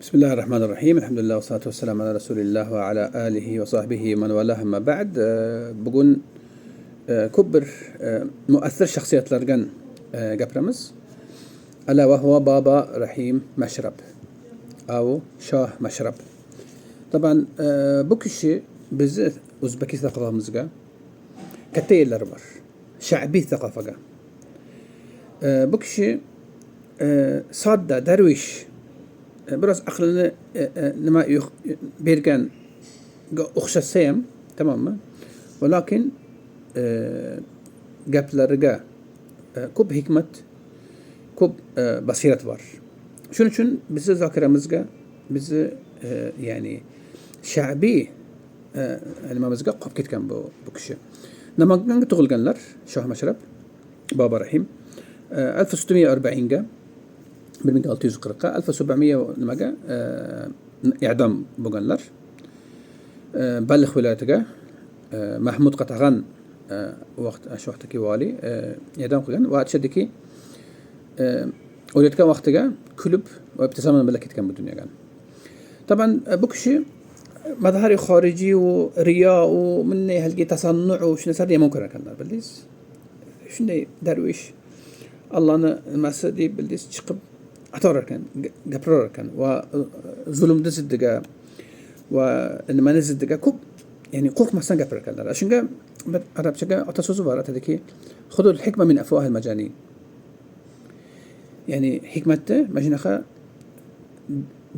Bismillahirrahmanirrahim. Alhamdulillah ve salatu vesselamu ala Resulillah ve ala alihi ve sahbihi men valah amma ba'd. Bugun ko'p bir muassir shaxsiyatlardan gapiramiz. Ala va huwa Baba Rahim Mashrab au Shoh Mashrab. Taban bu kishi bizni O'zbekiston thaqofamizga katta yerlari bor. Sha'biy thaqofaga. Bu kishi sodda darvish biraz aqlini nima bergan o'xshasa ham, tamommi? Va lakin gaplariga ko'p hikmat, ko'p basirat bor. Shuning uchun bizni zokiramizga, bizni ya'ni sha'biy nimamizga qolib ketgan bu kishi. Namanganda tug'ilganlar, Shoh Mashrab, Baba Rahim 1640 ga 1640 1700 nimaga i'dom bo'lganlar. Balx viloyatiga Mahmud Qatag'an shu vaqtdagi vali i'dom qilgan va aytishadiki o'layotgan vaqtiga kulib va ibtisomat bilan ketgan bu dunyoga. Taban bu kishi mazhari xorijiy va riyo va minni halgi tasannu va shu narsalarni yomon ko'rar ekanlar, bildingiz? Shunday darvish Allohni nimasi deb bildingiz chiqib atar ekan, gapirar ekan va zulmni ziddiga va nimani ziddiga ko'p, ya'ni qo'rqmasdan gapirar ekanlar. Shunga bir arabchaga ota so'zi bor, aytadiki, "Xudul hikma min afwahil majanin." Ya'ni hikmatni mana shunaqa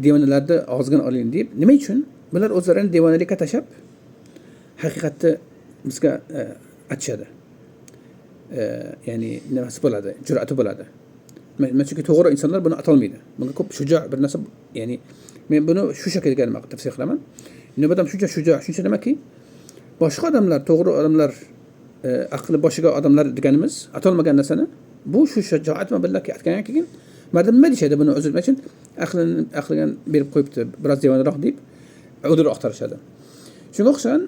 devonalarni og'zidan oling deb. Nima uchun? Bular o'zlarini devonalikka tashab haqiqatni bizga aytishadi. Ya'ni nimasi bo'ladi, jur'ati bo'ladi. Chunki to'g'ri insonlar buni atolmaydi. Bunga ko'p shujo bir narsa, ya'ni men buni shu shaklga tafsir qilaman. Nimadan shuncha shujo, shuncha nimaki? Boshqa odamlar, to'g'ri odamlar, aqli boshiga odamlar deganimiz atolmagan narsani bu shu shajoat bilan birga aytgandan keyin mardam nima deyishadi buni o'zlari uchun aqliga berib qo'yibdi, biroz devonaroq deb udr oqtarishadi. Shunga o'xshagan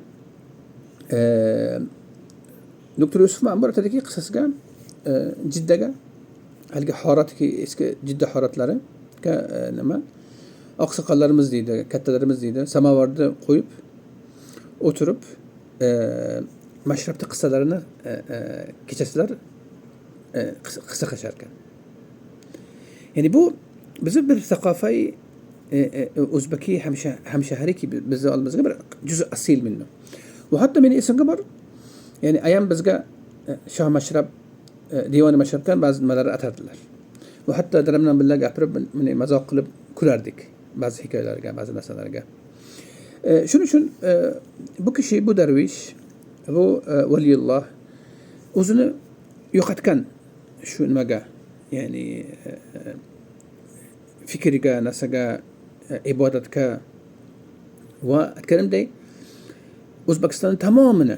doktor Yusuf Ma'mur aytadiki, qissasiga Jiddaga haligi horatki eski Jidda horatlariga nima oqsoqollarimiz deydi, kattalarimiz deydi, samovarni qo'yib o'tirib Mashrabni qissalarini kechasilar qissa qilishar ekan. Ya'ni bu bizni bir thaqofai o'zbeki hamshahariki bizni oldimizga bir juz asil minnu. Va hatto meni esimga bor, ya'ni ayam bizga Shoh Mashrab Divoni Mashrabdan ba'zi nimalarni atardilar. Va hatto dadam bilan birga gapirib, meni mazoq qilib kulardik ba'zi hikoyalarga, ba'zi narsalarga. Shuning uchun bu kishi, bu darvish, bu valiyulloh o'zini yo'qotgan shu nimaga, ya'ni fikriga, narsaga, ibodatga va aytganimdek O'zbekistonning tamomini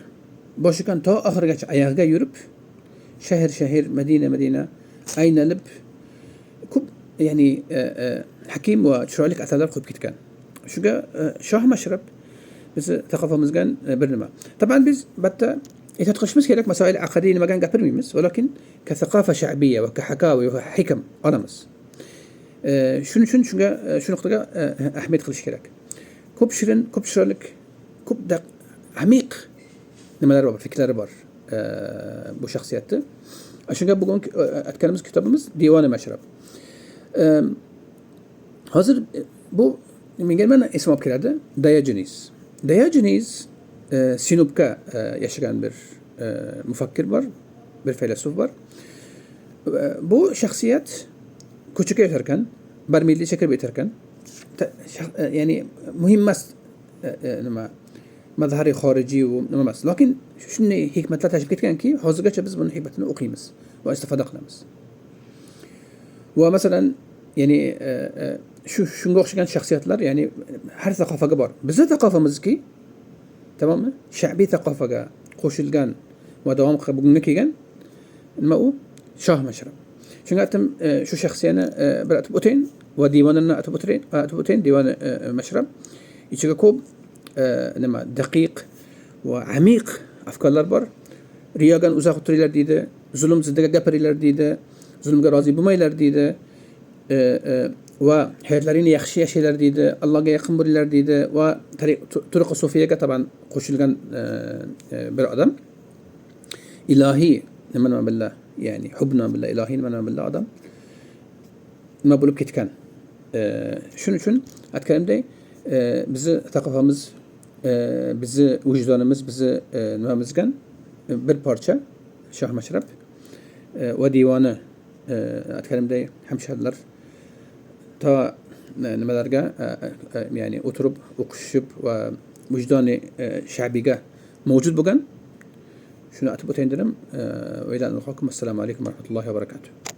boshidan to oxirigacha oyog'iga yurib, shahar Madina aylanib ko'p, ya'ni hakim va chiroyli asarlar qo'yib ketgan. Shunga Shoh Mashrab bizni thaqofamizga bir nima. Taban biz batta e'tiqod qilishimiz kerak, masail aqadiy nimadan gapirmaymiz, lekin ka thaqofa sha'biyya va ka hakawi va hikam olamiz. Shuning uchun shunga shu nuqtaga ahamiyat qilish kerak. Ko'p shirin, ko'p chiroyli, ko'p amiq nimalar bor, fikrlari bor bu shaxsiyatni. Shunga bugun aytganimiz kitobimiz Divoni Mashrab. Hozir bu menga mana ism olib keladi, Diogenes Sinopga yashagan bir mufakkir bor, bir faylasuf bor. Bu shaxsiyat ko'chaga o'tar ekan, barmilli shaklda o'tar ekan. Ya'ni muhim emas nima mazhari xorijiy va nima emas. Lekin shunday hikmatlar tashib ketganki, hozirgacha biz buni hikmatini o'qiymiz va istifoda qilamiz. Va masalan, ya'ni shunga o'xshagan shaxsiyatlar, ya'ni har thaqofaga bor. Bizning thaqofamizki, tamommi? Sha'biy thaqofaga qo'shilgan va davom qilib bugunga kelgan nima u? Shoh Mashrab. Shunga aytdim, shu shaxsiyatni bir aytib o'tayin va divonini aytib o'tayin, Divoni Mashrab. Ichiga ko'p nima daqiq va amiq afkorlar bor. Riyodan uzoq o'tiringlar deydi, zulm ziddiga gapiringlar deydi, zulmga rozi bo'lmanglar deydi. va hayotlarini yaxshi yashaylar deydi, Allohga yaqin bo'linglar deydi va turuq sufiyaga taban qo'shilgan bir odam. Ilohiy nima billah, ya'ni hubna billah, ilohiy nima billah odam nima bo'lib ketgan. Shuning uchun aytganimdek, bizni taqvamiz, bizni vijdonimiz, bizni nimamizgan bir parcha Shoh Mashrab va divoni aytganimdek hamshirlar ta nimalarga ya'ni o'tirib o'qishib va vijdoni sha'biga mavjud bo'lgan. Shuni aytib o'tayin dedim. Va ila al-hokum. Assalomu alaykum va rahmatullohi va barakatuh.